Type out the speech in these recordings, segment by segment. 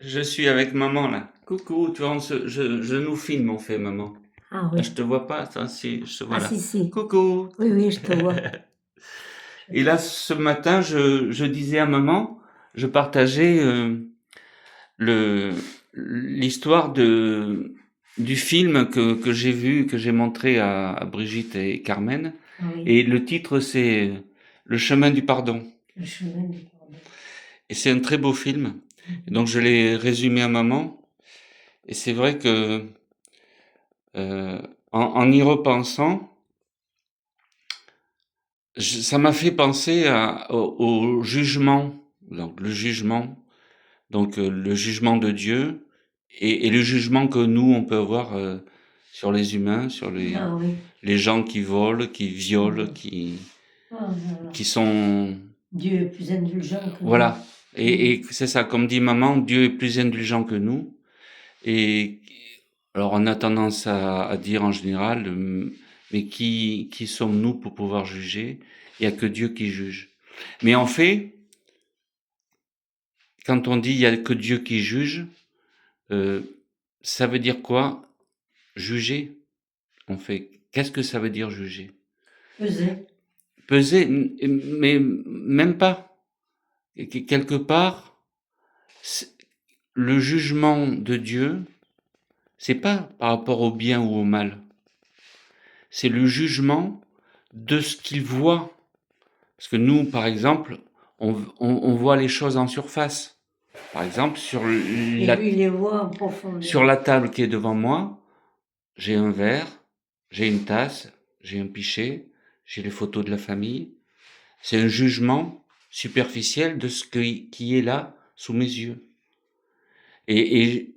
Je suis avec maman là. Coucou, tu vois, je nous filme, on fait maman. Ah Ah, oui. je te vois pas, ça, si, je te vois Ah là. si, si. Coucou. Oui, oui, je te vois. Et là, ce matin, je disais à maman, je partageais le l'histoire du film que j'ai vu, que j'ai montré à Brigitte et Carmen. Ah oui, Et le titre, c'est Le chemin du pardon. le chemin du pardon. Et c'est un très beau film. Et donc, je l'ai résumé à maman. Et c'est vrai que Euh, en y repensant, ça m'a fait penser au jugement, donc le jugement, le jugement de Dieu et le jugement que nous on peut avoir sur les humains, sur Ah oui. les gens qui volent, qui violent, Ah là là. qui sont Dieu est plus indulgent que nous. voilà. Et c'est ça, comme dit maman, Dieu est plus indulgent que nous. Et alors on a tendance à dire en général, mais qui sommes-nous pour pouvoir juger? Il n'y a que Dieu qui juge. Mais en fait, quand on dit il n'y a que Dieu qui juge, euh, ça veut dire quoi? Juger, en fait. Qu'est-ce que ça veut dire juger? Peser. Peser, mais même pas. Quelque part, le jugement de Dieu, c'est pas par rapport au bien ou au mal. C'est le jugement de ce qu'il voit. Parce que nous, par exemple, on voit les choses en surface. Par exemple, Et lui, il les voit en profondeur. sur la table qui est devant moi, j'ai un verre, j'ai une tasse, j'ai un pichet, j'ai les photos de la famille. C'est un jugement superficiel de ce qui est là sous mes yeux. Et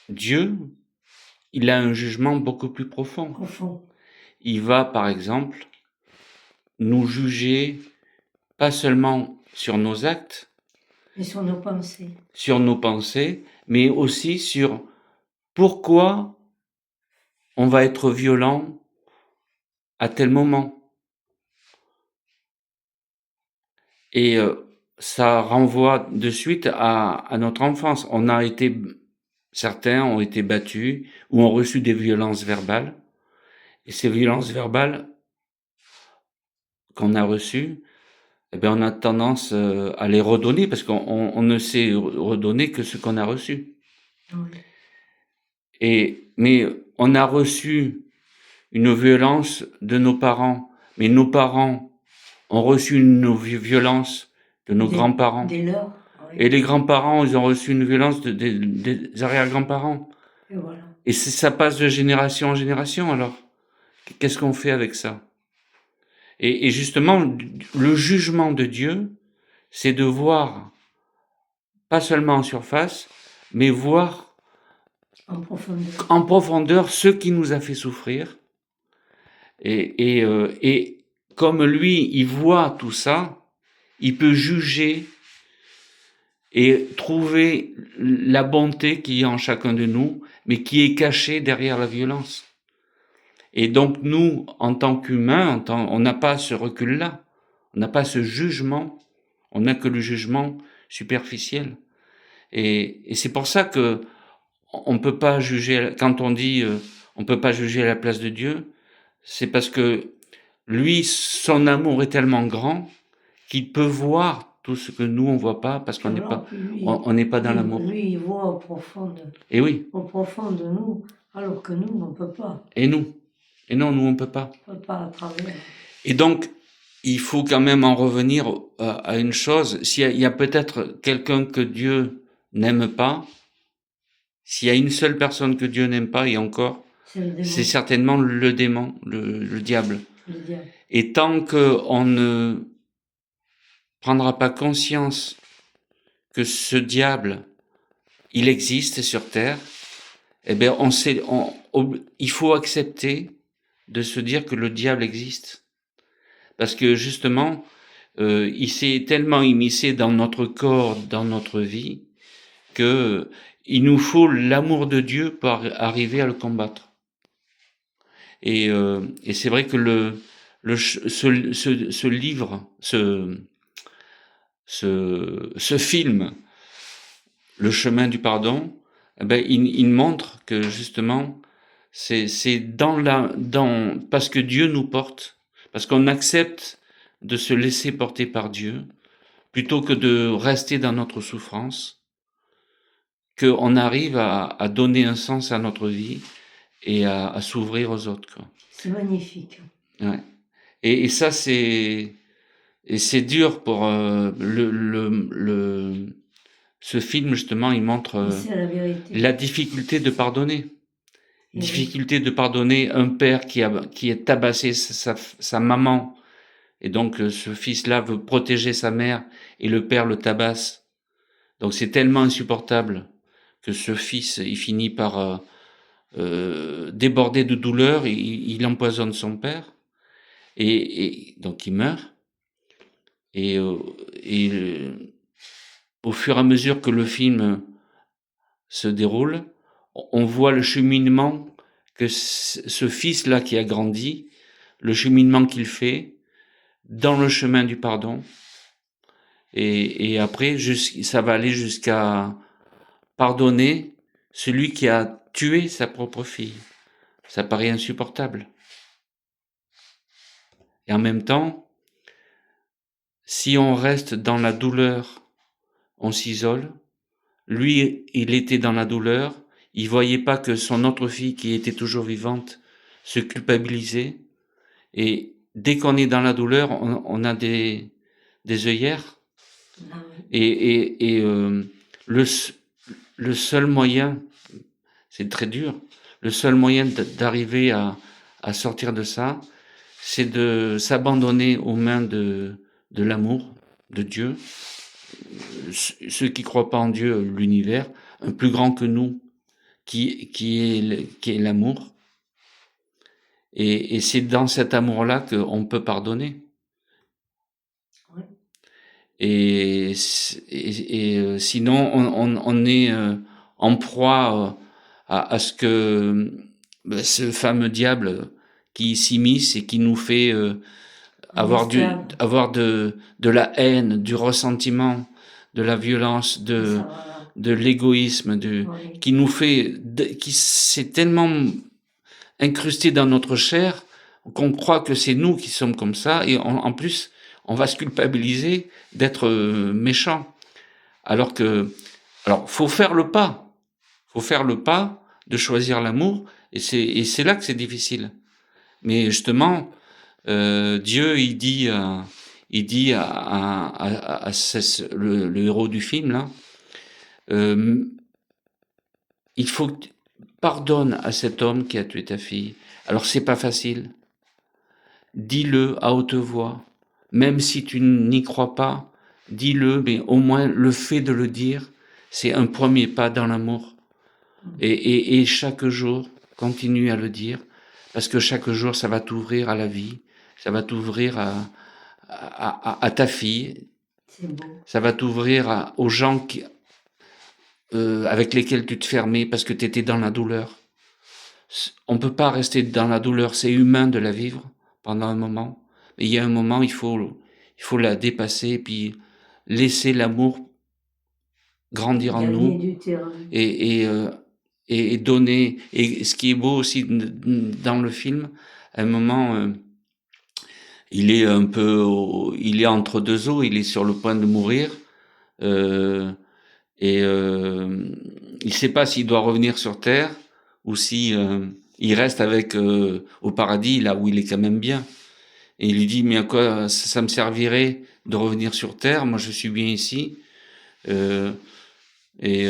Dieu, il a un jugement beaucoup plus profond. Profond. Il va, par exemple, nous juger pas seulement sur nos actes, Et sur nos pensées. sur nos pensées, mais aussi sur pourquoi on va être violent à tel moment. Et ça renvoie de suite à notre enfance. Certains ont été battus ou ont reçu des violences verbales. Et ces violences verbales qu'on a reçues, eh bien, on a tendance à les redonner parce qu'on ne sait redonner que ce qu'on a reçu. Oui. Mais on a reçu une violence de nos parents, mais nos parents ont reçu une violence de nos grands-parents. Des leurs. Oui. Et les grands-parents, ils ont reçu une violence des arrière-grands-parents. Et voilà. Et ça passe de génération en génération, alors. Qu'est-ce qu'on fait avec ça? Et justement, le jugement de Dieu, c'est de voir, pas seulement en surface, mais voir en profondeur ce qui nous a fait souffrir. Et comme lui, il voit tout ça, il peut juger et trouver la bonté qui est en chacun de nous, mais qui est cachée derrière la violence. Et donc nous, en tant qu'humains, on n'a pas ce recul-là, on n'a pas ce jugement, on n'a que le jugement superficiel. Et c'est pour ça que on peut pas juger, quand on dit on peut pas juger à la place de Dieu, c'est parce que lui, son amour est tellement grand qu'il peut voir tout ce que nous on voit pas parce qu'on n'est pas, on n'est pas dans l'amour. Lui, il voit au profond Et oui. Au profond de nous, alors que nous, on peut pas. Et nous. Et non, nous on peut pas. On peut pas à travers. Et donc, il faut quand même en revenir à une chose. S'il y a peut-être quelqu'un que Dieu n'aime pas, s'il y a une seule personne que Dieu n'aime pas, et encore, c'est certainement le démon, le diable. Le diable. Et tant qu'on ne prendra pas conscience que ce diable, il existe sur terre, eh bien, il faut accepter de se dire que le diable existe. Parce que justement, il s'est tellement immiscé dans notre corps, dans notre vie, que il nous faut l'amour de Dieu pour arriver à le combattre. Et c'est vrai que ce livre, ce film, le chemin du pardon, eh ben, il montre que justement, c'est parce que Dieu nous porte, parce qu'on accepte de se laisser porter par Dieu, plutôt que de rester dans notre souffrance, qu'on arrive à donner un sens à notre vie et à s'ouvrir aux autres, quoi. C'est magnifique. Ouais. Et ça, c'est dur pour ce film, justement, il montre C'est la vérité. la difficulté de pardonner. Et Difficulté de pardonner un père qui a tabassé sa maman. Et donc, ce fils-là veut protéger sa mère et le père le tabasse. Donc, c'est tellement insupportable que ce fils, il finit par déborder de douleur, il empoisonne son père. Et donc, il meurt. Et, au fur et à mesure que le film se déroule, on voit le cheminement que ce fils-là qui a grandi, le cheminement qu'il fait dans le chemin du pardon. Et après, ça va aller jusqu'à pardonner celui qui a tué sa propre fille. Ça paraît insupportable. Et en même temps, si on reste dans la douleur, on s'isole. Lui, il était dans la douleur. Il voyait pas que son autre fille, qui était toujours vivante, se culpabilisait. Et dès qu'on est dans la douleur, on a des œillères. Ah oui. Et le seul moyen, c'est très dur, le seul moyen d'arriver à sortir de ça, c'est de s'abandonner aux mains de l'amour, de Dieu. Ceux qui croient pas en Dieu, l'univers, un plus grand que nous, qui est l'amour. Et c'est dans cet amour-là qu'on peut pardonner. Ouais. Et sinon, on est en proie à ce que ce fameux diable qui s'immisce et qui nous fait avoir de la haine, du ressentiment, de la violence, de l'égoïsme, Oui. qui nous fait, qui s'est tellement incrusté dans notre chair qu'on croit que c'est nous qui sommes comme ça, et en plus, on va se culpabiliser d'être méchant. Alors, faut faire le pas. Faut faire le pas de choisir l'amour, et c'est là que c'est difficile. Mais justement, Dieu, il dit à le héros du film là, il faut que tu pardonnes à cet homme qui a tué ta fille. Alors c'est pas facile. Dis-le à haute voix, même si tu n'y crois pas. Dis-le, mais au moins le fait de le dire, c'est un premier pas dans l'amour. Et chaque jour, continue à le dire, parce que chaque jour, ça va t'ouvrir à la vie, ça va t'ouvrir à ta fille, C'est beau. ça va t'ouvrir aux gens avec lesquels tu te fermais parce que tu étais dans la douleur. On peut pas rester dans la douleur, c'est humain de la vivre pendant un moment. Mais il y a un moment, il faut la dépasser et puis laisser l'amour grandir en Gagner nous du terrain. et donner. Et ce qui est beau aussi dans le film, à un moment, il est il est entre deux eaux, il est sur le point de mourir, il sait pas s'il doit revenir sur terre ou si il reste avec au paradis là où il est quand même bien. Et il lui dit mais à quoi ça me servirait de revenir sur terre? Moi je suis bien ici. Euh, et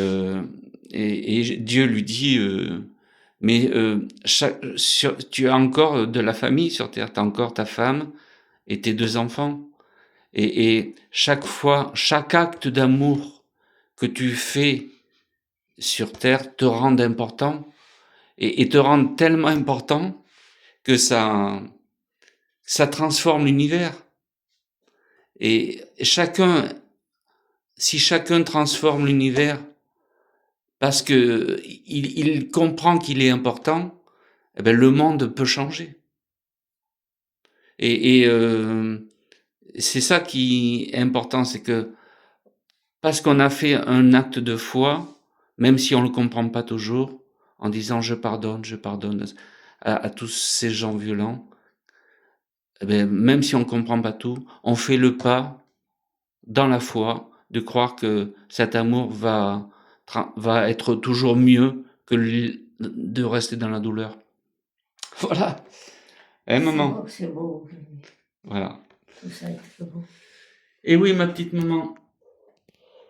Dieu lui dit mais tu as encore de la famille sur terre, tu as encore ta femme et tes deux enfants. Et chaque fois, chaque acte d'amour que tu fais sur terre te rend important et te rend tellement important que ça transforme l'univers. Et si chacun transforme l'univers parce que il comprend qu'il est important, eh ben le monde peut changer. Et c'est ça qui est important, c'est que parce qu'on a fait un acte de foi, même si on ne le comprend pas toujours, en disant je pardonne à tous ces gens violents, eh bien, même si on ne comprend pas tout, on fait le pas dans la foi de croire que cet amour va être toujours mieux que de rester dans la douleur. Voilà. Eh maman. C'est beau. Voilà. Tout ça est très beau. Et oui, ma petite maman.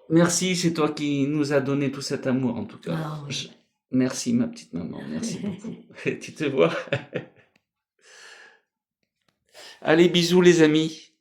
Merci, c'est toi qui nous as donné tout cet amour, en tout cas. Ah oui. Merci, ma petite maman. Merci beaucoup. Tu te vois. Allez, bisous, les amis.